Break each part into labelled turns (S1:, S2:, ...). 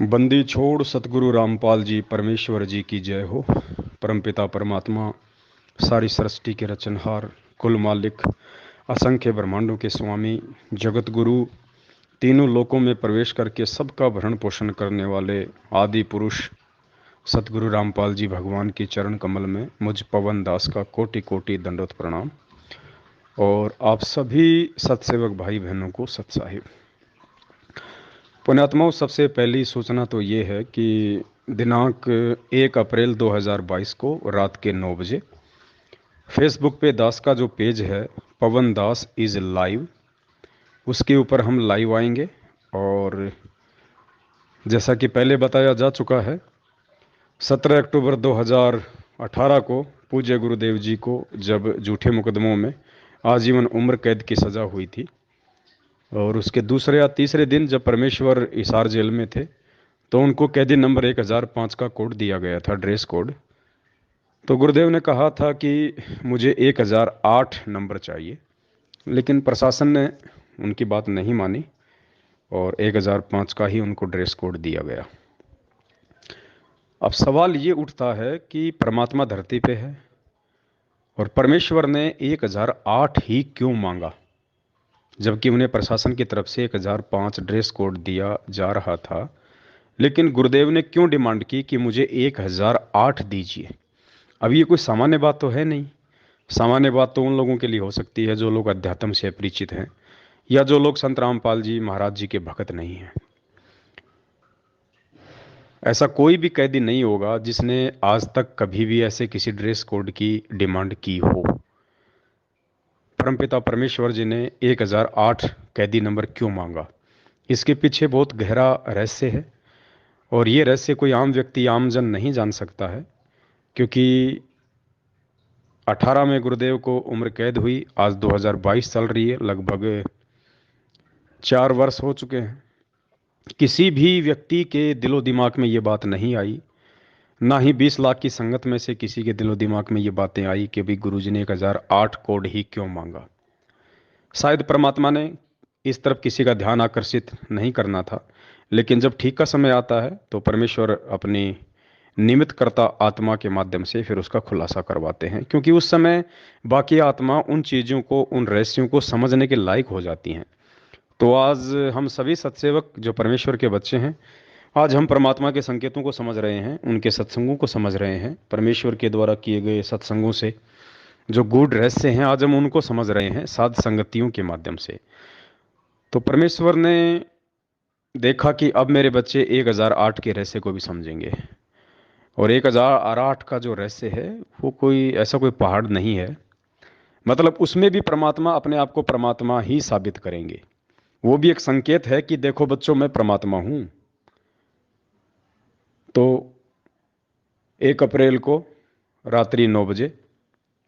S1: बंदी छोड़ सतगुरु रामपाल जी परमेश्वर जी की जय हो। परमपिता परमात्मा सारी सृष्टि के रचनहार, कुल मालिक, असंख्य ब्रह्मांडों के स्वामी, जगत गुरु, तीनों लोकों में प्रवेश करके सबका भरण पोषण करने वाले आदि पुरुष सतगुरु रामपाल जी भगवान की चरण कमल में मुझ पवन दास का कोटि कोटि दंडवत प्रणाम। और आप सभी सत्सेवक भाई बहनों को सत साहिब। पुण्यात्माओं, सबसे पहली सूचना तो ये है कि दिनांक 1 अप्रैल 2022 को रात के 9 बजे फेसबुक पे दास का जो पेज है, पवन दास इज़ लाइव, उसके ऊपर हम लाइव आएंगे। और जैसा कि पहले बताया जा चुका है, 17 अक्टूबर 2018 को पूज्य गुरुदेव जी को जब झूठे मुकदमों में आजीवन उम्र कैद की सज़ा हुई थी, और उसके दूसरे या तीसरे दिन जब परमेश्वर हिसार जेल में थे, तो उनको कैदी नंबर 1005 का कोड दिया गया था, ड्रेस कोड। तो गुरुदेव ने कहा था कि मुझे 1008 नंबर चाहिए, लेकिन प्रशासन ने उनकी बात नहीं मानी और 1005 का ही उनको ड्रेस कोड दिया गया। अब सवाल ये उठता है कि परमात्मा धरती पे है और परमेश्वर ने 1008 ही क्यों मांगा, जबकि उन्हें प्रशासन की तरफ से 1005 ड्रेस कोड दिया जा रहा था। लेकिन गुरुदेव ने क्यों डिमांड की कि मुझे 1008 दीजिए? अब ये कोई सामान्य बात तो है नहीं। सामान्य बात तो उन लोगों के लिए हो सकती है जो लोग अध्यात्म से परिचित हैं, या जो लोग संत रामपाल जी महाराज जी के भक्त नहीं हैं। ऐसा कोई भी कैदी नहीं होगा जिसने आज तक कभी भी ऐसे किसी ड्रेस कोड की डिमांड की हो। परमपिता परमेश्वर जी ने 1008 कैदी नंबर क्यों मांगा, इसके पीछे बहुत गहरा रहस्य है। और ये रहस्य कोई आम व्यक्ति, आम जन नहीं जान सकता है, क्योंकि 18 में गुरुदेव को उम्र कैद हुई, आज 2022 चल रही है, लगभग 4 वर्ष हो चुके हैं। किसी भी व्यक्ति के दिलो दिमाग में ये बात नहीं आई, ना ही 20 लाख की संगत में से किसी के दिलो दिमाग में ये बातें आई कि भाई गुरुजी ने 1008 कोड ही क्यों मांगा। शायद परमात्मा ने इस तरफ किसी का ध्यान आकर्षित नहीं करना था, लेकिन जब ठीक का समय आता है तो परमेश्वर अपनी निमित्त करता आत्मा के माध्यम से फिर उसका खुलासा करवाते हैं, क्योंकि उस समय बाकी आत्मा उन चीज़ों को, उन रहस्यों को समझने के लायक हो जाती हैं। तो आज हम सभी सत्सेवक जो परमेश्वर के बच्चे हैं, आज हम परमात्मा के संकेतों को समझ रहे हैं, उनके सत्संगों को समझ रहे हैं, परमेश्वर के द्वारा किए गए सत्संगों से जो गूढ़ रहस्य हैं, आज हम उनको समझ रहे हैं साध संगतियों के माध्यम से। तो परमेश्वर ने देखा कि अब मेरे बच्चे 1008 के रहस्य को भी समझेंगे। और 1008 का जो रहस्य है वो कोई ऐसा कोई पहाड़ नहीं है, मतलब उसमें भी परमात्मा अपने आप को परमात्मा ही साबित करेंगे। वो भी एक संकेत है कि देखो बच्चों, मैं परमात्मा हूं। तो 1 अप्रैल को रात्रि 9 बजे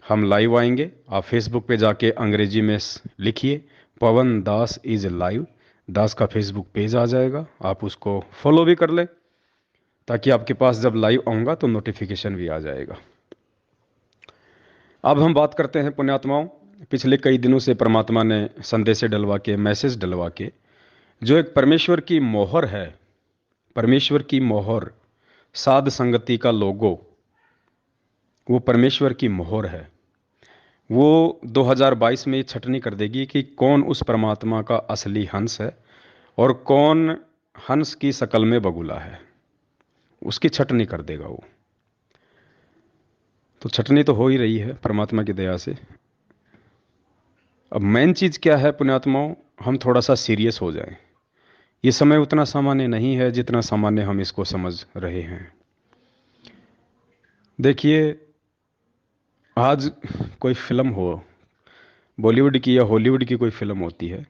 S1: हम लाइव आएंगे। आप फेसबुक पे जाके अंग्रेजी में लिखिए पवन दास इज लाइव, दास का फेसबुक पेज आ जाएगा, आप उसको फॉलो भी कर लें, ताकि आपके पास जब लाइव आऊँगा तो नोटिफिकेशन भी आ जाएगा। अब हम बात करते हैं पुण्यात्माओं, पिछले कई दिनों से परमात्मा ने संदेश डलवा के, मैसेज डलवा के, जो एक परमेश्वर की मोहर है, परमेश्वर की मोहर, साध संगति का लोगो, वो परमेश्वर की मोहर है। वो 2022 में ये छटनी कर देगी कि कौन उस परमात्मा का असली हंस है और कौन हंस की शकल में बगुला है। उसकी छटनी कर देगा वो। तो छटनी तो हो ही रही है परमात्मा की दया से। अब मेन चीज़ क्या है पुण्यात्माओं, हम थोड़ा सा सीरियस हो जाएं। ये समय उतना सामान्य नहीं है जितना सामान्य हम इसको समझ रहे हैं। देखिए, आज कोई फिल्म हो, बॉलीवुड की या हॉलीवुड की कोई फिल्म होती है,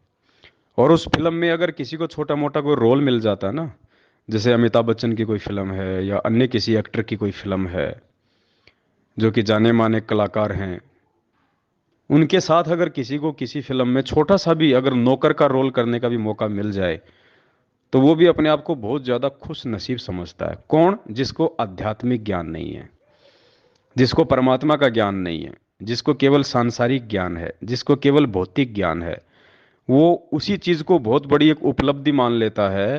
S1: और उस फिल्म में अगर किसी को छोटा मोटा कोई रोल मिल जाता है ना, जैसे अमिताभ बच्चन की कोई फिल्म है या अन्य किसी एक्टर की कोई फिल्म है जो कि जाने माने कलाकार हैं, उनके साथ अगर किसी को किसी फिल्म में छोटा सा भी अगर नौकर का रोल करने का भी मौका मिल जाए, तो वो भी अपने आप को बहुत ज़्यादा खुश नसीब समझता है। कौन? जिसको आध्यात्मिक ज्ञान नहीं है, जिसको परमात्मा का ज्ञान नहीं है, जिसको केवल सांसारिक ज्ञान है, जिसको केवल भौतिक ज्ञान है, वो उसी चीज़ को बहुत बड़ी एक उपलब्धि मान लेता है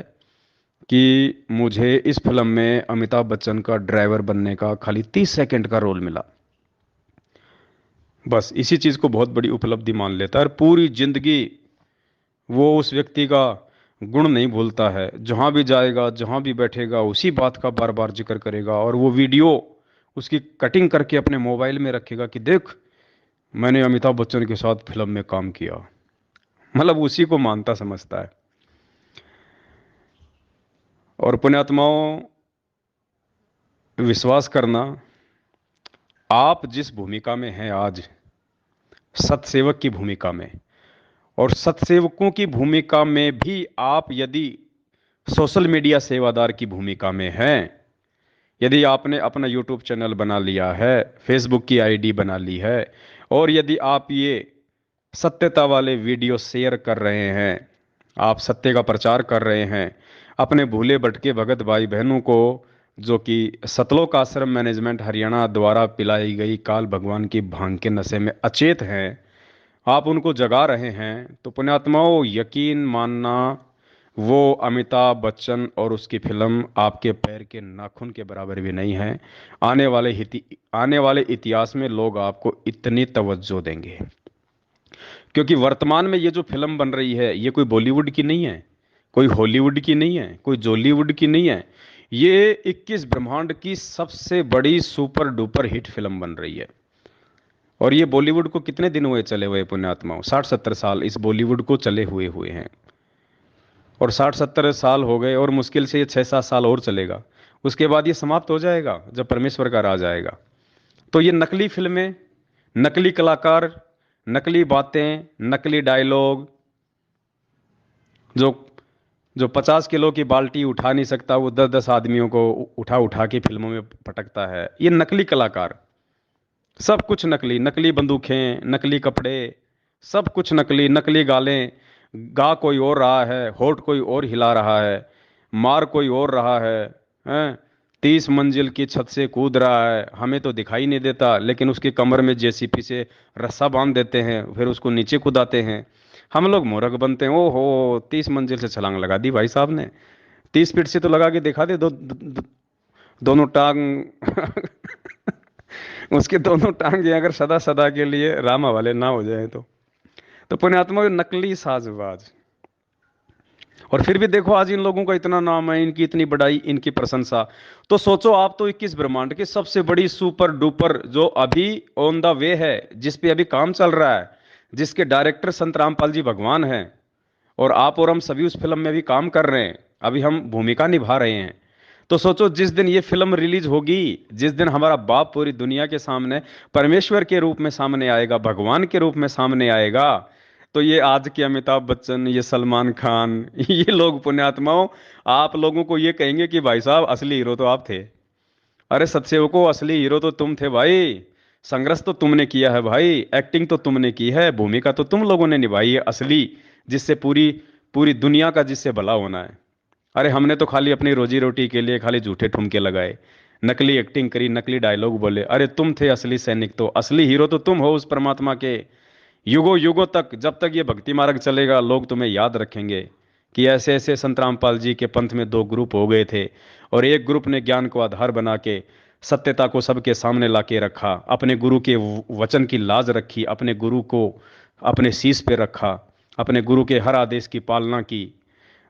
S1: कि मुझे इस फिल्म में अमिताभ बच्चन का ड्राइवर बनने का खाली 30 सेकंड का रोल मिला। बस इसी चीज़ को बहुत बड़ी उपलब्धि मान लेता है और पूरी जिंदगी वो उस व्यक्ति का गुण नहीं भूलता है। जहां भी जाएगा, जहां भी बैठेगा, उसी बात का बार बार जिक्र करेगा और वो वीडियो उसकी कटिंग करके अपने मोबाइल में रखेगा कि देख, मैंने अमिताभ बच्चन के साथ फिल्म में काम किया। मतलब उसी को मानता समझता है। और पुण्यात्माओं, विश्वास करना, आप जिस भूमिका में हैं आज, सतसेवक की भूमिका में, और सतसेवकों की भूमिका में भी आप यदि सोशल मीडिया सेवादार की भूमिका में हैं, यदि आपने अपना यूट्यूब चैनल बना लिया है, फेसबुक की आईडी बना ली है, और यदि आप ये सत्यता वाले वीडियो शेयर कर रहे हैं, आप सत्य का प्रचार कर रहे हैं, अपने भूले भटके भगत भाई बहनों को, जो कि सतलोक आश्रम मैनेजमेंट हरियाणा द्वारा पिलाई गई काल भगवान की भांग के नशे में अचेत हैं, आप उनको जगा रहे हैं, तो पुण्यात्माओं यकीन मानना, वो अमिताभ बच्चन और उसकी फिल्म आपके पैर के नाखून के बराबर भी नहीं है। आने वाले इतिहास में लोग आपको इतनी तवज्जो देंगे, क्योंकि वर्तमान में ये जो फिल्म बन रही है, ये कोई बॉलीवुड की नहीं है, कोई हॉलीवुड की नहीं है, कोई जॉलीवुड की नहीं है। ये 21 ब्रह्मांड की सबसे बड़ी सुपर डुपर हिट फिल्म बन रही है। और ये बॉलीवुड को कितने दिन हुए चले हुए पुण्यात्माओं? 60-70 साल इस बॉलीवुड को चले हुए हुए हैं। और 60-70 साल हो गए और मुश्किल से ये 6-7 साल और चलेगा। उसके बाद ये समाप्त हो जाएगा जब परमेश्वर का राज आएगा। तो ये नकली फिल्में, नकली कलाकार, नकली बातें, नकली डायलॉग, जो जो 50 किलो की बाल्टी उठा नहीं सकता, वो 10-10 आदमियों को उठा उठा के फिल्मों में पटकता है, ये नकली कलाकार। सब कुछ नकली, नकली बंदूकें, नकली कपड़े, सब कुछ नकली, नकली गालें, गा कोई और रहा है, होठ कोई और हिला रहा है, मार कोई और रहा है 30 मंजिल की छत से कूद रहा है, हमें तो दिखाई नहीं देता, लेकिन उसकी कमर में जेसीपी से रस्सा बांध देते हैं, फिर उसको नीचे कूदाते हैं। हम लोग मूर्ख बनते हैं। ओहो, 30 मंजिल से छलांग लगा दी भाई साहब ने। 30 फीट से तो लगा के दिखा दे, दोनों टांग उसके दोनों टांगे अगर सदा सदा के लिए रामा वाले ना हो जाए तो पुण्यात्मा ये नकली साजबाज। और फिर भी देखो आज इन लोगों का इतना नाम है, इनकी इतनी बड़ाई, इनकी प्रशंसा। तो सोचो, आप तो 21 ब्रह्मांड की सबसे बड़ी सुपर डुपर, जो अभी ऑन द वे है, जिस पे अभी काम चल रहा है, जिसके डायरेक्टर संत रामपाल जी भगवान हैं, और आप और हम सभी उस फिल्म में भी काम कर रहे हैं, अभी हम भूमिका निभा रहे हैं। तो सोचो, जिस दिन ये फिल्म रिलीज होगी, जिस दिन हमारा बाप पूरी दुनिया के सामने परमेश्वर के रूप में सामने आएगा, भगवान के रूप में सामने आएगा, तो ये आज के अमिताभ बच्चन, ये सलमान खान, ये लोग पुण्यात्माओं, आप लोगों को ये कहेंगे कि भाई साहब असली हीरो तो आप थे। अरे सत्सेवकों, असली हीरो तो तुम थे भाई। संघर्ष तो तुमने किया है भाई, एक्टिंग तो तुमने की है, भूमिका तो तुम लोगों ने निभाई है असली, जिससे पूरी पूरी दुनिया का जिससे भला होना है। अरे हमने तो खाली अपनी रोजी रोटी के लिए खाली झूठे ठुमके लगाए, नकली एक्टिंग करी, नकली डायलॉग बोले। अरे तुम थे असली सैनिक, तो असली हीरो तो तुम हो उस परमात्मा के। युगों युगों तक जब तक ये भक्ति मार्ग चलेगा, लोग तुम्हें याद रखेंगे कि ऐसे ऐसे संत रामपाल जी के पंथ में दो ग्रुप हो गए थे, और एक ग्रुप ने ज्ञान को आधार बना के सत्यता को सबके सामने ला के रखा, अपने गुरु के वचन की लाज रखी, अपने गुरु को अपने शीश पे रखा, अपने गुरु के हर आदेश की पालना की।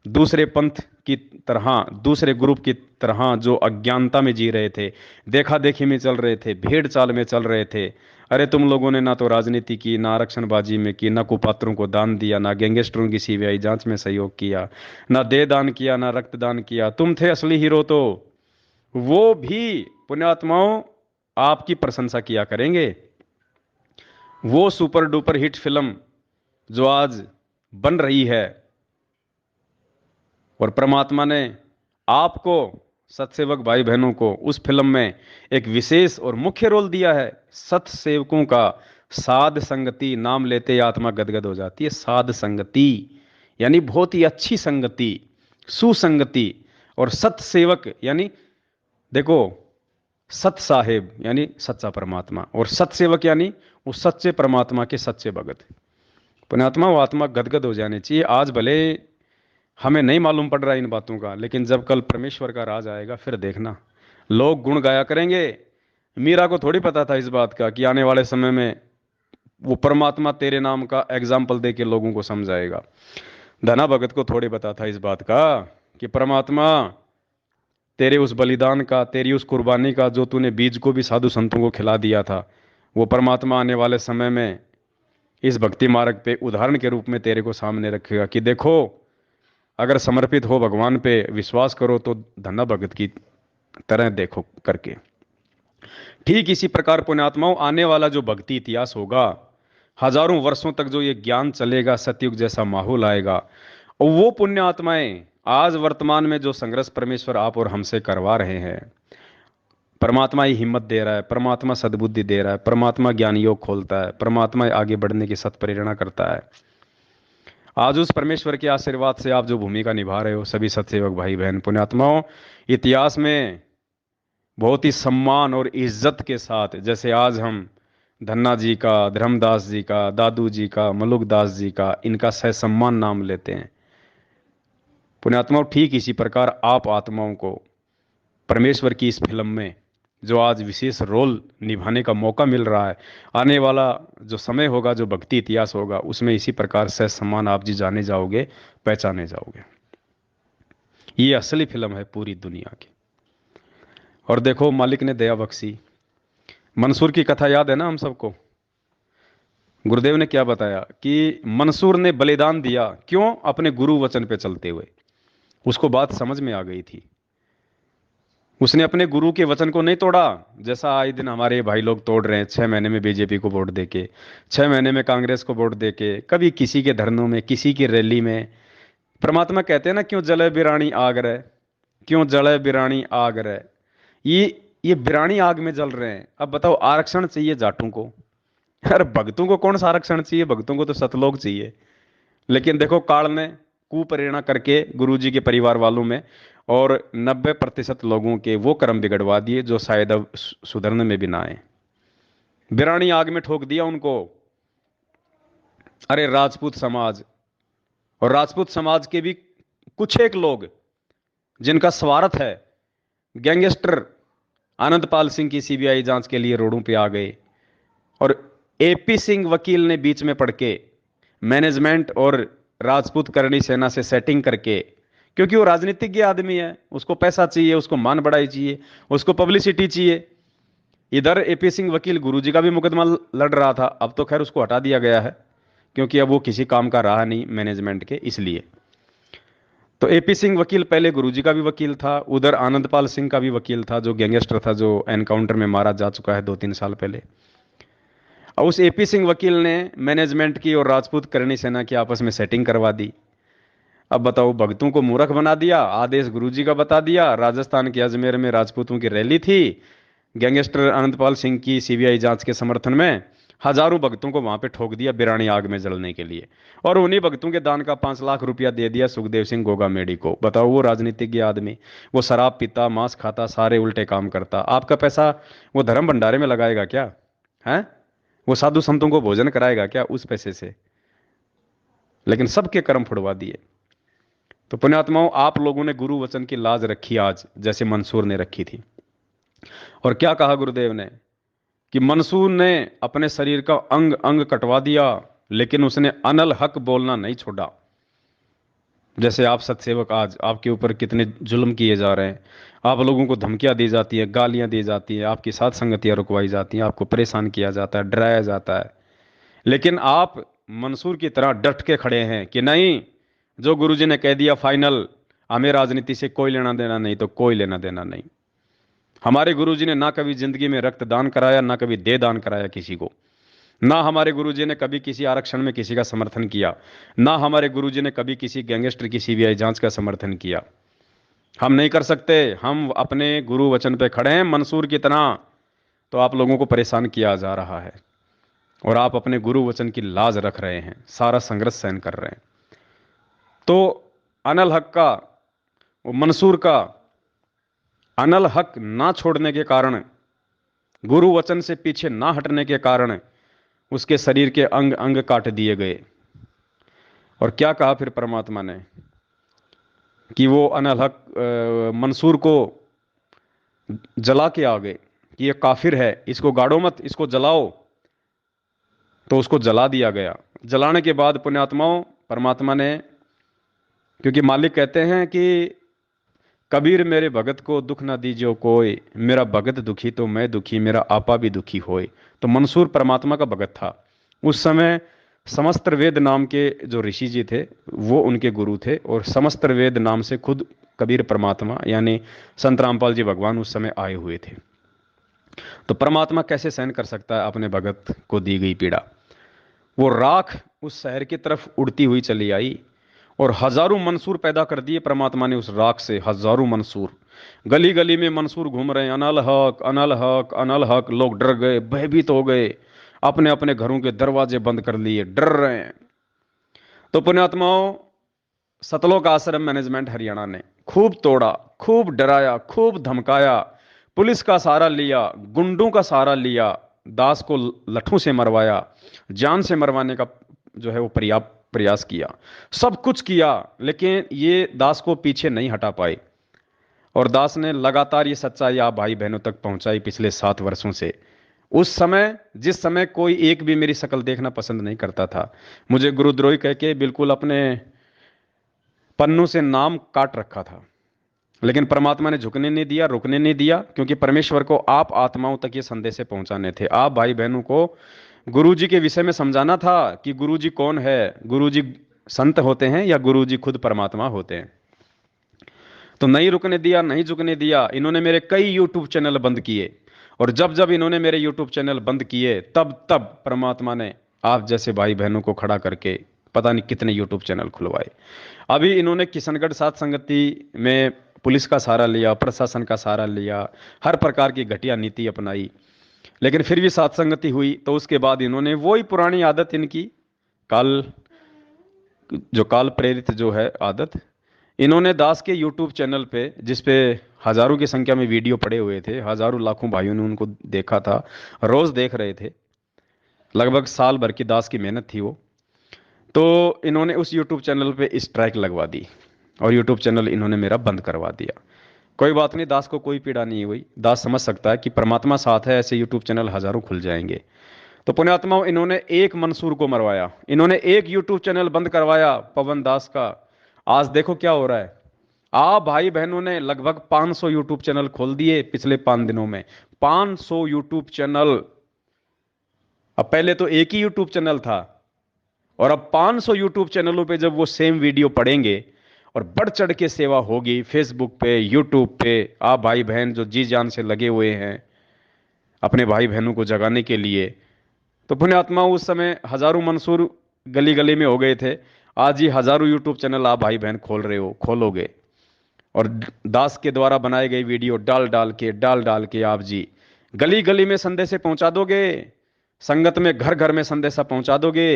S1: दूसरे पंथ की तरह, दूसरे ग्रुप की तरह जो अज्ञानता में जी रहे थे, देखा देखी में चल रहे थे, भेड़ चाल में चल रहे थे। अरे तुम लोगों ने ना तो राजनीति की, ना आरक्षणबाजी में की, ना कुपात्रों को दान दिया, ना गैंगस्टरों की सीबीआई जांच में सहयोग किया, ना देह दान किया, ना रक्तदान किया। तुम थे असली हीरो, तो वो भी पुण्यात्माओं आपकी प्रशंसा किया करेंगे। वो सुपर डुपर हिट फिल्म जो आज बन रही है, और परमात्मा ने आपको, सतसेवक भाई बहनों को, उस फिल्म में एक विशेष और मुख्य रोल दिया है। सतसेवकों का साध संगति नाम लेते ही आत्मा गदगद हो जाती है। साध संगति यानी बहुत ही अच्छी संगति, सुसंगति। और सतसेवक यानी, देखो, सत साहेब यानी सच्चा परमात्मा, और सतसेवक यानी वो सच्चे परमात्मा के सच्चे भगत। पुण्यात्मा, वो आत्मा गदगद हो जानी चाहिए। आज भले हमें नहीं मालूम पड़ रहा इन बातों का, लेकिन जब कल परमेश्वर का राज आएगा फिर देखना, लोग गुण गाया करेंगे। मीरा को थोड़ी पता था इस बात का कि आने वाले समय में वो परमात्मा तेरे नाम का एग्जाम्पल दे के लोगों को समझाएगा। धना भगत को थोड़ी पता था इस बात का कि परमात्मा तेरे उस बलिदान का, तेरी उस कुर्बानी का, जो तूने बीज को भी साधु संतों को खिला दिया था, वो परमात्मा आने वाले समय में इस भक्ति मार्ग पे उदाहरण के रूप में तेरे को सामने रखेगा कि देखो, अगर समर्पित हो भगवान पे, विश्वास करो तो धन्ना भगत की तरह देखो करके। ठीक इसी प्रकार पुण्यात्माओं, आने वाला जो भक्ति इतिहास होगा, हजारों वर्षों तक जो ये ज्ञान चलेगा, सतयुग जैसा माहौल आएगा, और वो पुण्य आत्माएं आज वर्तमान में जो संघर्ष परमेश्वर आप और हमसे करवा रहे हैं, परमात्मा ही हिम्मत दे रहा है, परमात्मा सद्बुद्धि दे रहा है, परमात्मा ज्ञान योग खोलता है, परमात्मा आगे बढ़ने की सत्प्रेरणा करता है। आज उस परमेश्वर के आशीर्वाद से आप जो भूमिका निभा रहे हो सभी सत्सेवक भाई बहन पुण्यात्माओं, इतिहास में बहुत ही सम्मान और इज्जत के साथ, जैसे आज हम धन्ना जी का, धर्मदास जी का, दादू जी का, मलुकदास जी का, इनका सहसम्मान नाम लेते हैं पुण्यात्माओं, ठीक इसी प्रकार आप आत्माओं को परमेश्वर की इस फिल्म में जो आज विशेष रोल निभाने का मौका मिल रहा है, आने वाला जो समय होगा, जो भक्ति इतिहास होगा, उसमें इसी प्रकार से सम्मान आप जी जाने जाओगे, पहचाने जाओगे। ये असली फिल्म है पूरी दुनिया की। और देखो, मालिक ने दया बख्शी, मंसूर की कथा याद है ना हम सबको। गुरुदेव ने क्या बताया कि मंसूर ने बलिदान दिया, क्यों? अपने गुरु वचन पे चलते हुए। उसको बात समझ में आ गई थी, उसने अपने गुरु के वचन को नहीं तोड़ा, जैसा आए दिन हमारे भाई लोग तोड़ रहे हैं, 6 महीने में बीजेपी को वोट देके, 6 महीने में कांग्रेस को वोट देके, कभी किसी के धरनों में, किसी की रैली में। परमात्मा कहते हैं ना, क्यों जले बिरानी आग रहे, क्यों जले बिरानी आग रहे। ये बिरानी आग में जल रहे हैं। अब बताओ, आरक्षण चाहिए जाटों को, अरे भक्तों को कौन सा आरक्षण चाहिए, भक्तों को तो सतलोक चाहिए। लेकिन देखो, काल ने कुप्रेरणा करके गुरुजी के परिवार वालों में और 90% लोगों के वो कर्म बिगड़वा दिए जो शायद अब सुधरने में भी ना आए। बिरानी आग में ठोक दिया उनको। अरे राजपूत समाज, और राजपूत समाज के भी कुछ एक लोग जिनका स्वार्थ है, गैंगस्टर आनंदपाल सिंह की सीबीआई जांच के लिए रोडों पे आ गए, और एपी सिंह वकील ने बीच में पड़ के मैनेजमेंट और राजपूत करणी सेना से सेटिंग करके, क्योंकि वो राजनीतिज्ञ आदमी है, उसको पैसा चाहिए, उसको मान बढ़ाई चाहिए, उसको पब्लिसिटी चाहिए। इधर एपी सिंह वकील गुरुजी का भी मुकदमा लड़ रहा था, अब तो खैर उसको हटा दिया गया है, क्योंकि अब वो किसी काम का रहा नहीं मैनेजमेंट के, इसलिए। तो एपी सिंह वकील पहले गुरुजी का भी वकील था, उधर आनंदपाल सिंह का भी वकील था, जो गैंगस्टर था, जो एनकाउंटर में मारा जा चुका है 2-3 साल पहले। और उस एपी सिंह वकील ने मैनेजमेंट की और राजपूत करणी सेना की आपस में सेटिंग करवा दी। अब बताओ, भक्तों को मूर्ख बना दिया, आदेश गुरुजी का बता दिया। राजस्थान के अजमेर में राजपूतों की रैली थी, गैंगस्टर अनंतपाल सिंह की सीबीआई जांच के समर्थन में, हजारों भक्तों को वहां पे ठोक दिया बिरानी आग में जलने के लिए, और उन्हीं भक्तों के दान का 5 लाख रुपया दे दिया सुखदेव सिंह गोगा मेडी को। बताओ, वो राजनीतिज्ञ आदमी, वो शराब पीता, मांस खाता, सारे उल्टे काम करता, आपका पैसा वो धर्म भंडारे में लगाएगा क्या है? वो साधु संतों को भोजन कराएगा क्या उस पैसे से? लेकिन सबके कर्म फुड़वा दिए। तो पुण्यात्माओं, आप लोगों ने गुरु वचन की लाज रखी आज, जैसे मंसूर ने रखी थी। और क्या कहा गुरुदेव ने कि मंसूर ने अपने शरीर का अंग अंग कटवा दिया, लेकिन उसने अनल हक बोलना नहीं छोड़ा। जैसे आप सत्सेवक, आज आपके ऊपर कितने जुल्म किए जा रहे हैं, आप लोगों को धमकियां दी जाती हैं, गालियां दी जाती हैं, आपकी साथ संगतियां रुकवाई जाती हैं, आपको परेशान किया जाता है, डराया जाता है, लेकिन आप मंसूर की तरह डट के खड़े हैं कि नहीं, जो गुरुजी ने कह दिया फाइनल, हमें राजनीति से कोई लेना देना नहीं, तो कोई लेना देना नहीं। हमारे गुरुजी ने ना कभी जिंदगी में रक्तदान कराया, ना कभी देह दान कराया किसी को, ना हमारे गुरुजी ने कभी किसी आरक्षण में किसी का समर्थन किया, ना हमारे गुरुजी ने कभी किसी गैंगस्टर की सीबीआई जांच का समर्थन किया। हम नहीं कर सकते, हम अपने गुरु वचन पे खड़े हैं मंसूर की तरह। तो आप लोगों को परेशान किया जा रहा है, और आप अपने गुरु वचन की लाज रख रहे हैं, सारा संघर्ष सहन कर रहे हैं। तो अनल हक का, वो मंसूर का अनल हक ना छोड़ने के कारण, गुरु वचन से पीछे ना हटने के कारण, उसके शरीर के अंग अंग काट दिए गए। और क्या कहा फिर परमात्मा ने कि वो अनल हक मंसूर को जला के आ गए कि ये काफिर है, इसको गाड़ो मत, इसको जलाओ। तो उसको जला दिया गया। जलाने के बाद पुण्यात्माओं, परमात्मा ने, क्योंकि मालिक कहते हैं कि कबीर मेरे भगत को दुख ना दीजियो कोई, मेरा भगत दुखी तो मैं दुखी, मेरा आपा भी दुखी होए। तो मंसूर परमात्मा का भगत था। उस समय समस्त वेद नाम के जो ऋषि जी थे वो उनके गुरु थे, और समस्त वेद नाम से खुद कबीर परमात्मा यानी संत रामपाल जी भगवान उस समय आए हुए थे। तो परमात्मा कैसे सहन कर सकता है अपने भगत को दी गई पीड़ा। वो राख उस शहर की तरफ उड़ती हुई चली आई, और हजारों मंसूर पैदा कर दिए परमात्मा ने उस राख से। हजारों मंसूर, गली गली में मंसूर घूम रहे हैं, अनल हक अनल हक अनल हक। लोग डर गए, भयभीत हो गए, अपने अपने घरों के दरवाजे बंद कर लिए, डर रहे हैं। तो पुण्यात्माओं, सतलोक आश्रम मैनेजमेंट हरियाणा ने खूब तोड़ा, खूब डराया, खूब धमकाया, पुलिस का सहारा लिया, गुंडों का सहारा लिया, दास को लठों से मरवाया, जान से मरवाने का जो है वो प्रयास किया, सब कुछ किया, लेकिन ये दास को पीछे नहीं हटा पाए। और दास ने लगातार ये सच्चाई आप भाई बहनों तक पहुंचाई पिछले 7 वर्षों से। उस समय, जिस समय कोई एक भी मेरी शक्ल देखना पसंद नहीं करता था, मुझे गुरुद्रोही कह के बिल्कुल अपने पन्नों से नाम काट रखा था, लेकिन परमात्मा ने झुकने नहीं दिया, रुकने नहीं दिया, क्योंकि परमेश्वर को आप आत्माओं तक ये संदेश पहुंचाने थे। आप भाई बहनों को गुरु जी के विषय में समझाना था कि गुरु जी कौन है। गुरु जी संत होते हैं या गुरु जी खुद परमात्मा होते हैं। तो नहीं रुकने दिया, नहीं झुकने दिया। इन्होंने मेरे कई यूट्यूब चैनल बंद किए, और जब जब इन्होंने मेरे यूट्यूब चैनल बंद किए, तब तब परमात्मा ने आप जैसे भाई बहनों को खड़ा करके पता नहीं कितने यूट्यूब चैनल खुलवाए। अभी इन्होंने किशनगढ़ सात संगति में पुलिस का सहारा लिया, प्रशासन का सहारा लिया, हर प्रकार की घटिया नीति अपनाई, लेकिन फिर भी सात संगति हुई। तो उसके बाद इन्होंने वही पुरानी आदत इनकी, काल, जो काल प्रेरित जो है आदत, इन्होंने दास के यूट्यूब चैनल पे, जिस पे हजारों की संख्या में वीडियो पड़े हुए थे, हजारों लाखों भाइयों ने उनको देखा था, रोज देख रहे थे, लगभग साल भर की दास की मेहनत थी वो। तो इन्होंने उस यूट्यूब चैनल पे स्ट्राइक लगवा दी, और यूट्यूब चैनल इन्होंने मेरा बंद करवा दिया। कोई बात नहीं, दास को कोई पीड़ा नहीं हुई। दास समझ सकता है कि परमात्मा साथ है, ऐसे यूट्यूब चैनल हजारों खुल जाएंगे। तो पुण्यात्माओं, इन्होंने एक मंसूर को मरवाया, इन्होंने एक यूट्यूब चैनल बंद करवाया पवन दास का। आज देखो क्या हो रहा है। आप भाई बहनों ने लगभग 500 यूट्यूब चैनल खोल दिए पिछले 5 दिनों में। 500 यूट्यूब चैनल। अब पहले तो एक ही यूट्यूब चैनल था, और अब 500 यूट्यूब चैनलों पे जब वो सेम वीडियो पड़ेंगे और बढ़ चढ़ के सेवा होगी फेसबुक पे, यूट्यूब पे, आप भाई बहन जो जी जान से लगे हुए हैं अपने भाई बहनों को जगाने के लिए। तो पुण्यात्मा, उस समय हजारों मंसूर गली गली में हो गए थे, आज ही हजारों यूट्यूब चैनल आप भाई बहन खोल रहे हो, खोलोगे, और दास के द्वारा बनाए गए वीडियो डाल डाल के आप जी गली गली में संदेशे पहुंचा दोगे, संगत में घर घर में संदेशा पहुंचा दोगे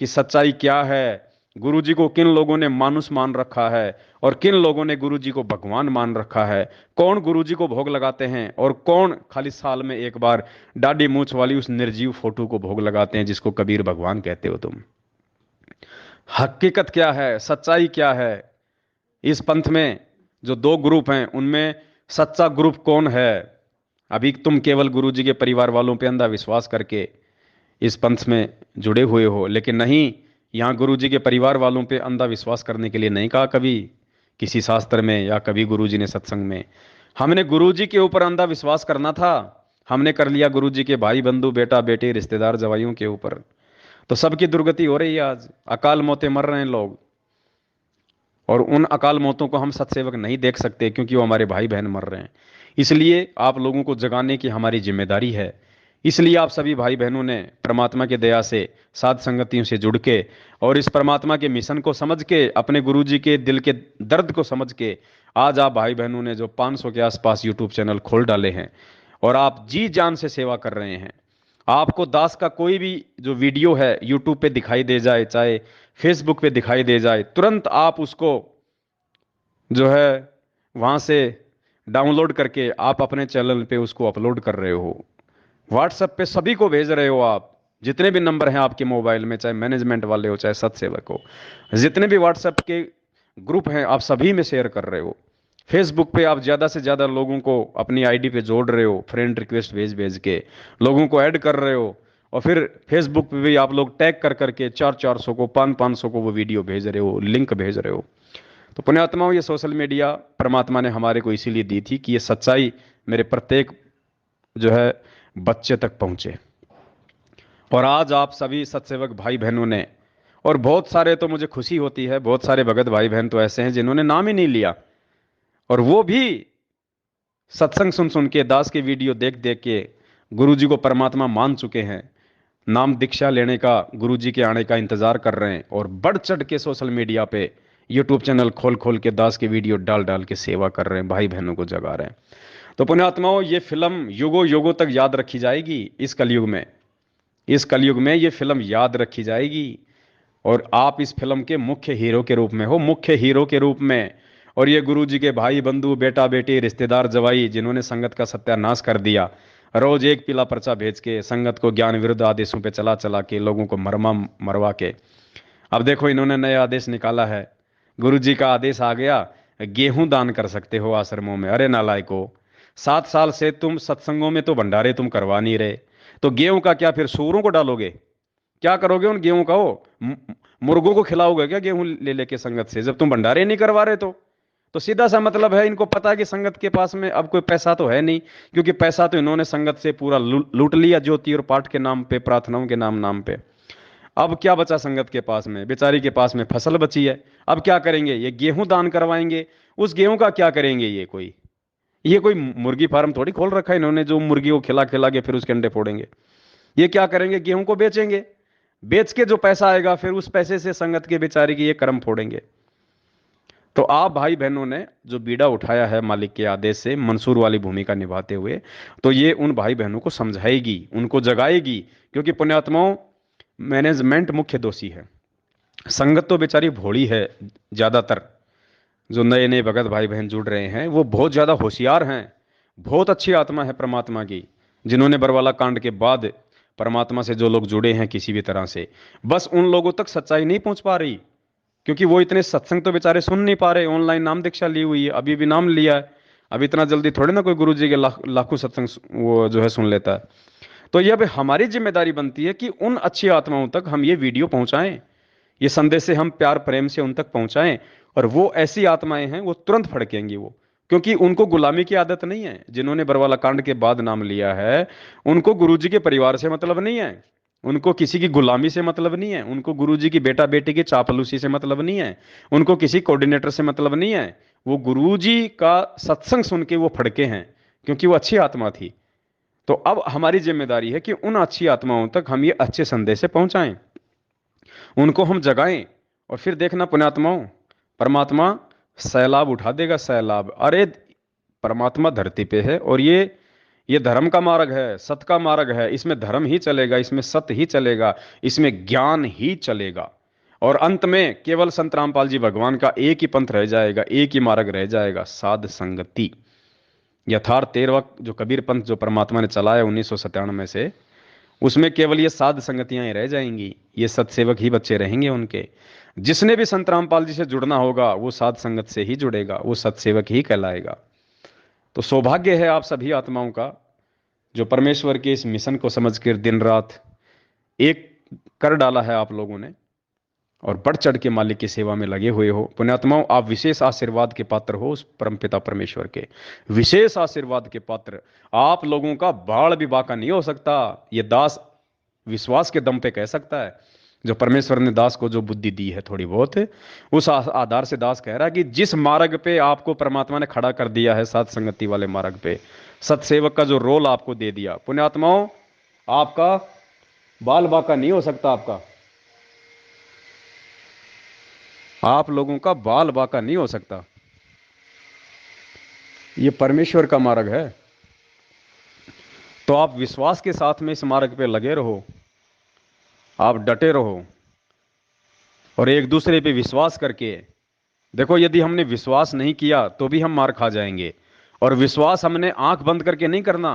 S1: कि सच्चाई क्या है, गुरुजी को किन लोगों ने मानुष मान रखा है और किन लोगों ने गुरुजी को भगवान मान रखा है, कौन गुरुजी को भोग लगाते हैं और कौन खाली साल में एक बार दाढ़ी मूछ वाली उस निर्जीव फोटो को भोग लगाते हैं जिसको कबीर भगवान कहते हो तुम। हकीकत क्या है, सच्चाई क्या है। इस पंथ में जो 2 ग्रुप हैं, उनमें सच्चा ग्रुप कौन है। अभी तुम केवल गुरुजी के परिवार वालों पे अंधा विश्वास करके इस पंथ में जुड़े हुए हो, लेकिन नहीं, यहाँ गुरुजी के परिवार वालों पे अंधा विश्वास करने के लिए नहीं कहा कभी किसी शास्त्र में या कभी गुरुजी ने सत्संग में। हमने गुरुजी के ऊपर अंधा विश्वास करना था, हमने कर लिया गुरुजी के भाई बंधु बेटा बेटे रिश्तेदार जवाइयों के ऊपर। तो सबकी दुर्गति हो रही है, आज अकाल मौतें मर रहे हैं लोग, और उन अकाल मौतों को हम सत्सेवक नहीं देख सकते क्योंकि वो हमारे भाई बहन मर रहे हैं। इसलिए आप लोगों को जगाने की हमारी जिम्मेदारी है। इसलिए आप सभी भाई बहनों ने परमात्मा की दया से साध संगतियों से जुड़ के और इस परमात्मा के मिशन को समझ के, अपने गुरुजी के दिल के दर्द को समझ के, आज आप भाई बहनों ने जो 500 के आसपास यूट्यूब चैनल खोल डाले हैं और आप जी जान से सेवा कर रहे हैं। आपको दास का कोई भी जो वीडियो है यूट्यूब पे दिखाई दे जाए, चाहे फेसबुक पे दिखाई दे जाए, तुरंत आप उसको जो है वहां से डाउनलोड करके आप अपने चैनल पे उसको अपलोड कर रहे हो, व्हाट्सएप पे सभी को भेज रहे हो। आप जितने भी नंबर हैं आपके मोबाइल में, चाहे मैनेजमेंट वाले हो चाहे सत्सेवक हो, जितने भी व्हाट्सएप के ग्रुप हैं, आप सभी में शेयर कर रहे हो। फेसबुक पे आप ज़्यादा से ज़्यादा लोगों को अपनी आईडी पे जोड़ रहे हो, फ्रेंड रिक्वेस्ट भेज भेज के लोगों को ऐड कर रहे हो। और फिर फेसबुक पे भी आप लोग टैग कर करके 400-400 को, 500-500 को वो वीडियो भेज रहे हो, लिंक भेज रहे हो। तो पुण्यात्माओं, ये सोशल मीडिया परमात्मा ने हमारे को इसीलिए दी थी कि ये सच्चाई मेरे प्रत्येक जो है बच्चे तक पहुंचे। और आज आप सभी सत्सेवक भाई बहनों ने, और बहुत सारे, तो मुझे खुशी होती है, बहुत सारे भगत भाई बहन तो ऐसे हैं जिन्होंने नाम ही नहीं लिया, और वो भी सत्संग सुन सुन के, दास के वीडियो देख देख के गुरु जी को परमात्मा मान चुके हैं। नाम दीक्षा लेने का, गुरु जी के आने का इंतजार कर रहे हैं, और बढ़ चढ़ के सोशल मीडिया पे यूट्यूब चैनल खोल खोल के दास के वीडियो डाल डाल के सेवा कर रहे हैं, भाई बहनों को जगा रहे हैं। तो पुण्यात्माओं, ये फिल्म युगों युगों तक याद रखी जाएगी। इस कलयुग में, इस कलयुग में ये फिल्म याद रखी जाएगी। और आप इस फिल्म के मुख्य हीरो के रूप में हो, मुख्य हीरो के रूप में। और ये गुरु जी के भाई बंधु, बेटा बेटी, रिश्तेदार, जवाई, जिन्होंने संगत का सत्यानाश कर दिया, रोज एक पीला पर्चा भेज के, संगत को ज्ञान विरुद्ध आदेशों पे चला चला के, लोगों को मरमा मरवा के, अब देखो इन्होंने नया आदेश निकाला है। गुरु जी का आदेश आ गया, गेहूं दान कर सकते हो आश्रमों में। अरे नालायको, 7 साल से तुम सत्संगों में तो भंडारे तुम करवा नहीं रहे, तो गेहूं का क्या फिर सूरों को डालोगे? क्या करोगे उन गेहूं का? वो मुर्गों को खिलाओगे क्या गेहूं ले लेके संगत से, जब तुम भंडारे नहीं करवा रहे? तो सीधा सा मतलब है, इनको पता है कि संगत के पास में अब कोई पैसा तो है नहीं, क्योंकि पैसा तो इन्होंने संगत से पूरा लूट लिया, ज्योति और पाठ के नाम पे, प्रार्थनाओं के नाम नाम पे। अब क्या बचा संगत के पास में? बेचारी के पास में फसल बची है। अब क्या करेंगे? ये गेहूं दान करवाएंगे। उस गेहूं का क्या करेंगे? ये कोई मुर्गी फार्म थोड़ी खोल रखा है इन्होंने, जो मुर्गी को खिला खिला के फिर उसके अंडे फोड़ेंगे। ये क्या करेंगे? गेहूं को बेचेंगे। बेच के जो पैसा आएगा, फिर उस पैसे से संगत के बेचारी की ये कर्म फोड़ेंगे। तो आप भाई बहनों ने जो बीड़ा उठाया है मालिक के आदेश से, मंसूर वाली भूमिका निभाते हुए, तो ये उन भाई बहनों को समझाएगी, उनको जगाएगी। क्योंकि पुण्यात्माओं, मैनेजमेंट मुख्य दोषी है। संगत तो बेचारी भोली है। ज्यादातर जो नए नए भगत भाई बहन जुड़ रहे हैं, वो बहुत ज्यादा होशियार हैं, बहुत अच्छी आत्मा है परमात्मा की, जिन्होंने बरवाला कांड के बाद परमात्मा से जो लोग जुड़े हैं किसी भी तरह से, बस उन लोगों तक सच्चाई नहीं पहुंच पा रही। क्योंकि वो इतने सत्संग तो बेचारे सुन नहीं पा रहे। ऑनलाइन नाम दीक्षा ली हुई है, अभी भी नाम लिया है। अब इतना जल्दी थोड़े ना कोई गुरु जी के लाखों सत्संग वो जो है सुन लेता है। तो यह भी हमारी जिम्मेदारी बनती है कि उन अच्छी आत्माओं तक हम ये वीडियो पहुंचाएं, ये संदेश से हम प्यार प्रेम से उन तक पहुंचाएं। और वो ऐसी आत्माएं हैं, वो तुरंत फड़केंगी वो, क्योंकि उनको गुलामी की आदत नहीं है। जिन्होंने बरवाला कांड के बाद नाम लिया है, उनको गुरुजी के परिवार से मतलब नहीं है, उनको किसी की गुलामी से मतलब नहीं है, उनको गुरुजी की बेटा बेटी की चापलूसी से मतलब नहीं है, उनको किसी कोऑर्डिनेटर से मतलब नहीं है। वो गुरुजी का सत्संग सुन के वो फड़के हैं, क्योंकि वो अच्छी आत्मा थी। तो अब हमारी जिम्मेदारी है कि उन अच्छी आत्माओं तक हम ये अच्छे संदेश से पहुंचाएं, उनको हम जगाएं। और फिर देखना पुण्यात्माओं, परमात्मा सैलाब उठा देगा, सैलाब। अरे परमात्मा धरती पे है, और ये धर्म का मार्ग है, सत्य का मार्ग है। इसमें धर्म ही चलेगा, इसमें सत्य ही चलेगा, इसमें ज्ञान ही चलेगा। और अंत में केवल संत रामपाल जी भगवान का एक ही पंथ रह जाएगा, एक ही मार्ग रह जाएगा, साध संगति। यथार्थ 13वां जो कबीर पंथ जो परमात्मा ने चलाया 1997 से, उसमें केवल ये साध संगतियां ही रह जाएंगी, ये सत्सेवक ही बच्चे रहेंगे उनके। जिसने भी संत रामपाल जी से जुड़ना होगा, वो साध संगत से ही जुड़ेगा, वो सत्सेवक ही कहलाएगा। तो सौभाग्य है आप सभी आत्माओं का, जो परमेश्वर के इस मिशन को समझकर दिन रात एक कर डाला है आप लोगों ने, और बढ़ चढ़ के मालिक की सेवा में लगे हुए हो। पुण्यात्माओं, आप विशेष आशीर्वाद के पात्र हो उस परमपिता परमेश्वर के, विशेष आशीर्वाद के पात्र। आप लोगों का बाढ़ भी बाका नहीं हो सकता, ये दास विश्वास के दम पे कह सकता है। जो परमेश्वर ने दास को जो बुद्धि दी है थोड़ी बहुत, उस आधार से दास कह रहा है कि जिस मार्ग पे आपको परमात्मा ने खड़ा कर दिया है, सात संगति वाले मार्ग पे, सत्सेवक का जो रोल आपको दे दिया, पुण्यात्माओं, आपका बाल बाका नहीं हो सकता। आप लोगों का बाल बाका नहीं हो सकता। ये परमेश्वर का मार्ग है। तो आप विश्वास के साथ में इस मार्ग पे लगे रहो, आप डटे रहो, और एक दूसरे पे विश्वास करके देखो। यदि हमने विश्वास नहीं किया तो भी हम मार खा जाएंगे। और विश्वास हमने आंख बंद करके नहीं करना,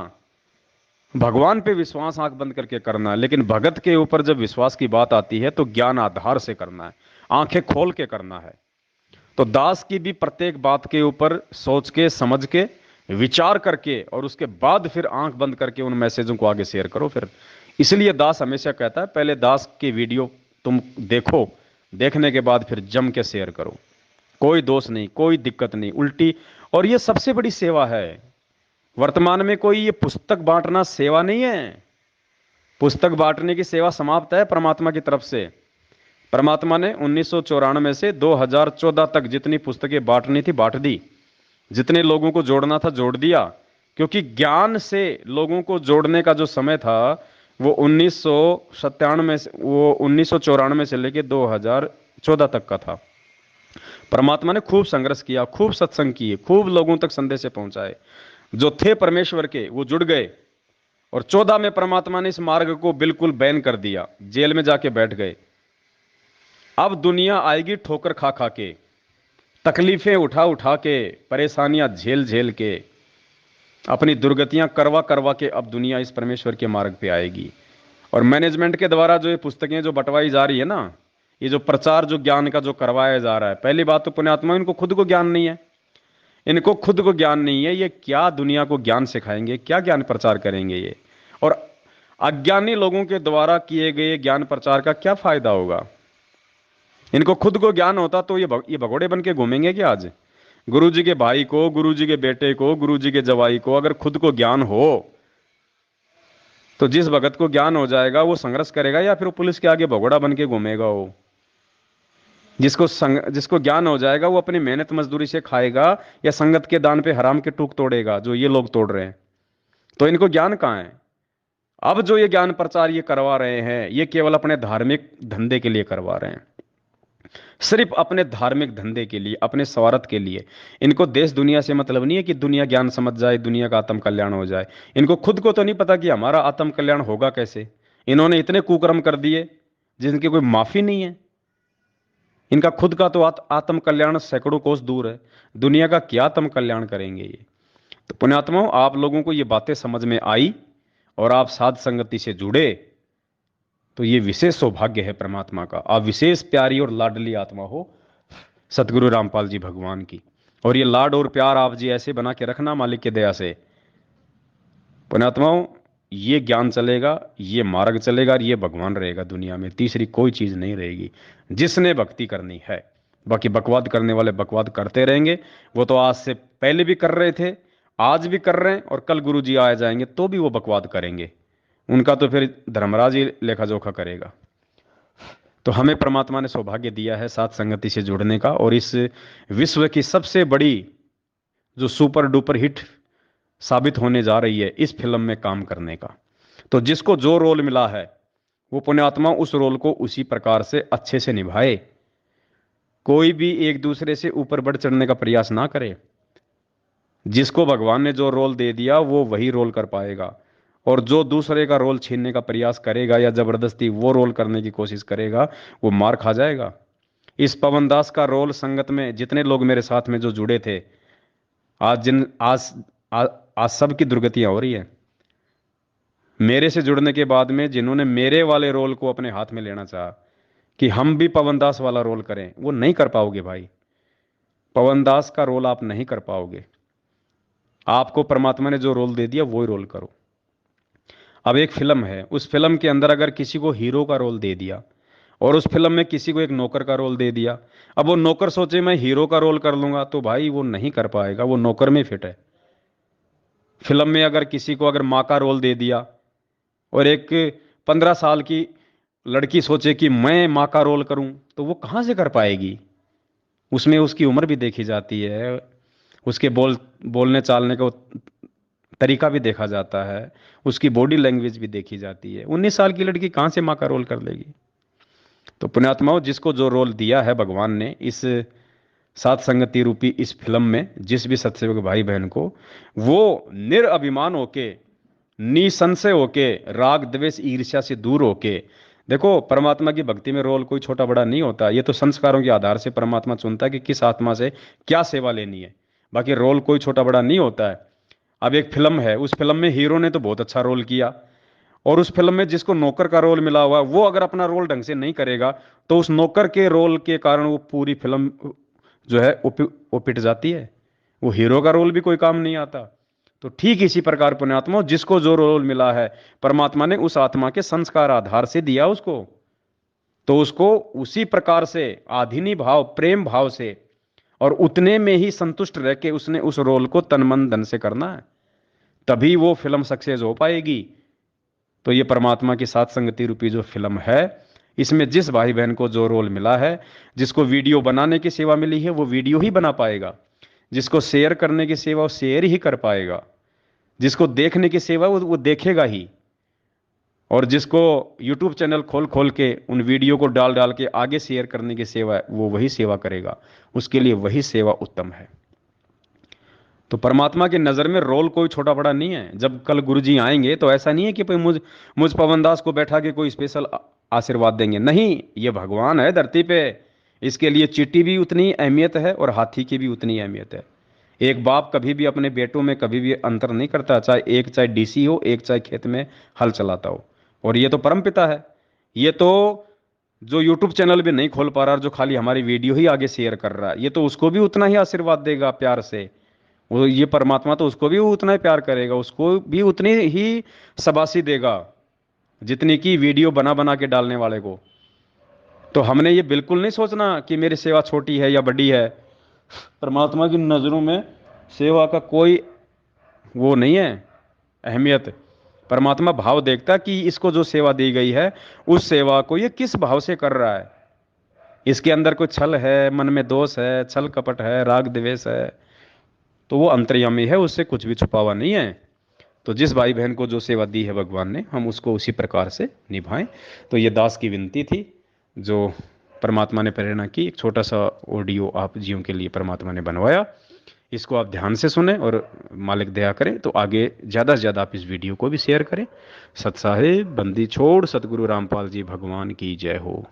S1: भगवान पे विश्वास आंख बंद करके करना है। लेकिन भगत के ऊपर जब विश्वास की बात आती है तो ज्ञान आधार से करना है, आंखें खोल के करना है। तो दास की भी प्रत्येक बात के ऊपर सोच के, समझ के, विचार करके और उसके बाद फिर आंख बंद करके उन मैसेजों को आगे शेयर करो फिर। इसलिए दास हमेशा कहता है पहले दास की वीडियो तुम देखो, देखने के बाद फिर जम के शेयर करो। कोई दोष नहीं, कोई दिक्कत नहीं, उल्टी। और ये सबसे बड़ी सेवा है वर्तमान में। कोई ये पुस्तक बांटना सेवा नहीं है। पुस्तक बांटने की सेवा समाप्त है परमात्मा की तरफ से। परमात्मा ने 1994 से 2014 तक जितनी पुस्तकें बांटनी थी बांट दी, जितने लोगों को जोड़ना था जोड़ दिया। क्योंकि ज्ञान से लोगों को जोड़ने का जो समय था वो 1997 से, वो 1994 से लेकर 2014 तक का था। परमात्मा ने खूब संघर्ष किया, खूब सत्संग किए, खूब लोगों तक संदेश पहुंचाए। जो थे परमेश्वर के वो जुड़ गए। और 14 में परमात्मा ने इस मार्ग को बिल्कुल बैन कर दिया, जेल में जाके बैठ गए। अब दुनिया आएगी ठोकर खा खा के, तकलीफें उठा उठा के, परेशानियां झेल झेल के, अपनी दुर्गतियां करवा करवा के अब दुनिया इस परमेश्वर के मार्ग पे आएगी। और मैनेजमेंट के द्वारा जो ये पुस्तकें जो बंटवाई जा रही है ना, ये जो प्रचार जो ज्ञान का जो करवाया जा रहा है, पहली बात तो पुण्यात्मा इनको खुद को ज्ञान नहीं है। इनको खुद को ज्ञान नहीं है, ये क्या दुनिया को ज्ञान सिखाएंगे, क्या ज्ञान प्रचार करेंगे ये। और अज्ञानी लोगों के द्वारा किए गए ज्ञान प्रचार का क्या फायदा होगा। इनको खुद को ज्ञान होता तो ये भगोड़े बन के घूमेंगे क्या आज। गुरु जी के भाई को, गुरु जी के बेटे को, गुरु जी के जवाई को अगर खुद को ज्ञान हो तो जिस भगत को ज्ञान हो जाएगा वो संघर्ष करेगा या फिर वो पुलिस के आगे भगोड़ा बन के घूमेगा। वो जिसको ज्ञान हो जाएगा वो अपनी मेहनत मजदूरी से खाएगा या संगत के दान पे हराम के टूक तोड़ेगा, जो ये लोग तोड़ रहे हैं। तो इनको ज्ञान कहां है। अब जो ये ज्ञान प्रचार ये करवा रहे हैं ये केवल अपने धार्मिक धंधे के लिए करवा रहे हैं, सिर्फ अपने धार्मिक धंधे के लिए, अपने स्वार्थ के लिए। इनको देश दुनिया से मतलब नहीं है कि दुनिया ज्ञान समझ जाए, दुनिया का आत्म कल्याण हो जाए। इनको खुद को तो नहीं पता कि हमारा आत्म कल्याण होगा कैसे। इन्होंने इतने कुकर्म कर दिए जिनकी कोई माफी नहीं है। इनका खुद का तो आत्म कल्याण सैकड़ों कोस दूर है, दुनिया का क्या आत्म कल्याण करेंगे ये। तो पुण्यात्माओं, आप लोगों को ये बातें समझ में आई और आप साध संगति से जुड़े तो ये विशेष सौभाग्य है परमात्मा का। आप विशेष प्यारी और लाडली आत्मा हो सतगुरु रामपाल जी भगवान की। और ये लाड और प्यार आप जी ऐसे बना के रखना मालिक के दया से। पुण्यात्माओं, ये ज्ञान चलेगा, ये मार्ग चलेगा और ये भगवान रहेगा दुनिया में, तीसरी कोई चीज नहीं रहेगी जिसने भक्ति करनी है। बाकी बकवाद करने वाले बकवाद करते रहेंगे। वो तो आज से पहले भी कर रहे थे, आज भी कर रहे हैं और कल गुरु जी आ जाएंगे तो भी वो बकवाद करेंगे। उनका तो फिर धर्मराज ही लेखा जोखा करेगा। तो हमें परमात्मा ने सौभाग्य दिया है साथ संगति से जुड़ने का और इस विश्व की सबसे बड़ी जो सुपर डुपर हिट साबित होने जा रही है इस फिल्म में काम करने का। तो जिसको जो रोल मिला है वो पुण्यात्मा उस रोल को उसी प्रकार से अच्छे से निभाए। कोई भी एक दूसरे से ऊपर बढ़ चढ़ने का प्रयास ना करे। जिसको भगवान ने जो रोल दे दिया वो वही रोल कर पाएगा। और जो दूसरे का रोल छीनने का प्रयास करेगा या जबरदस्ती वो रोल करने की कोशिश करेगा वो मार खा जाएगा। इस पवन दास का रोल संगत में जितने लोग मेरे साथ में जो जुड़े थे, आज सबकी दुर्गतियां हो रही है। मेरे से जुड़ने के बाद में जिन्होंने मेरे वाले रोल को अपने हाथ में लेना चाहा कि हम भी पवन दास वाला रोल करें, वो नहीं कर पाओगे भाई। पवन दास का रोल आप नहीं कर पाओगे। आपको परमात्मा ने जो रोल दे दिया वही रोल करो। अब एक फिल्म है, उस फिल्म के अंदर अगर किसी को हीरो का रोल दे दिया और उस फिल्म में किसी को एक नौकर का रोल दे दिया, अब वो नौकर सोचे मैं हीरो का रोल कर लूंगा, तो भाई वो नहीं कर पाएगा, वो नौकर में फिट है। फिल्म में अगर किसी को अगर माँ का रोल दे दिया और एक 15 साल की लड़की सोचे कि मैं माँ का रोल करूं, तो वो कहां से कर पाएगी। उसमें उसकी उम्र भी देखी जाती है, उसके बोलने चालने का तरीका भी देखा जाता है, उसकी बॉडी लैंग्वेज भी देखी जाती है। 19 साल की लड़की कहां से माँ का रोल कर लेगी। तो पुण्यात्माओं, जिसको जो रोल दिया है भगवान ने इस सात संगति रूपी इस फिल्म में, जिस भी सत्सेवक भाई बहन को, वो निरअभिमान होके, निसंशय होके, राग द्वेष ईर्ष्या से दूर होके, देखो परमात्मा की भक्ति में रोल कोई छोटा बड़ा नहीं होता। ये तो संस्कारों के आधार से परमात्मा चुनता है कि किस आत्मा से क्या सेवा लेनी है। बाकी रोल कोई छोटा बड़ा नहीं होता है। अब एक फिल्म है, उस फिल्म में हीरो ने तो बहुत अच्छा रोल किया और उस फिल्म में जिसको नौकर का रोल मिला हुआ वो अगर अपना रोल ढंग से नहीं करेगा तो उस नौकर के रोल के कारण वो पूरी फिल्म जो है वो पिट जाती है, वो हीरो का रोल भी कोई काम नहीं आता। तो ठीक इसी प्रकार पुण्यात्मा, जिसको जो रोल मिला है परमात्मा ने उस आत्मा के संस्कार आधार से दिया उसको, तो उसको उसी प्रकार से आधीनी भाव प्रेम भाव से और उतने में ही संतुष्ट रह के उसने उस रोल को तन मन धन से करना है, तभी वो फिल्म सक्सेस हो पाएगी। तो ये परमात्मा की सात संगति रूपी जो फिल्म है, इसमें जिस भाई बहन को जो रोल मिला है, जिसको वीडियो बनाने की सेवा मिली है वो वीडियो ही बना पाएगा, जिसको शेयर करने की सेवा वो शेयर ही कर पाएगा, जिसको देखने की सेवा वो देखेगा ही, और जिसको यूट्यूब चैनल खोल खोल के उन वीडियो को डाल डाल के आगे शेयर करने की सेवा वो वही सेवा करेगा, उसके लिए वही सेवा उत्तम है। तो परमात्मा की नज़र में रोल कोई छोटा बड़ा नहीं है। जब कल गुरुजी आएंगे तो ऐसा नहीं है कि भाई मुझ पवन दास को बैठा के कोई स्पेशल आशीर्वाद देंगे, नहीं, ये भगवान है धरती पे। इसके लिए चींटी भी उतनी अहमियत है और हाथी की भी उतनी अहमियत है। एक बाप कभी भी अपने बेटों में कभी भी अंतर नहीं करता, चाहे डीसी हो, एक चाहे खेत में हल चलाता हो। और ये तो परम पिता है। ये तो जो यूट्यूब चैनल भी नहीं खोल पा रहा, जो खाली हमारी वीडियो ही आगे शेयर कर रहा है, ये तो उसको भी उतना ही आशीर्वाद देगा प्यार से। वो ये परमात्मा तो उसको भी उतना ही प्यार करेगा, उसको भी उतनी ही शाबाशी देगा जितनी की वीडियो बना बना के डालने वाले को। तो हमने ये बिल्कुल नहीं सोचना कि मेरी सेवा छोटी है या बड़ी है। परमात्मा की नज़रों में सेवा का कोई वो नहीं है अहमियत। परमात्मा भाव देखता कि इसको जो सेवा दी गई है उस सेवा को ये किस भाव से कर रहा है। इसके अंदर कोई छल है, मन में दोष है, छल कपट है, राग द्वेष है, तो वो अंतर्यामी है, उससे कुछ भी छुपा हुआ नहीं है। तो जिस भाई बहन को जो सेवा दी है भगवान ने, हम उसको उसी प्रकार से निभाएं। तो ये दास की विनती थी जो परमात्मा ने प्रेरणा की। एक छोटा सा ऑडियो आप जीवों के लिए परमात्मा ने बनवाया, इसको आप ध्यान से सुने और मालिक दया करें तो आगे ज़्यादा से ज़्यादा आप इस वीडियो को भी शेयर करें। सत साहिब बंदी छोड़ सतगुरु रामपाल जी भगवान की जय हो।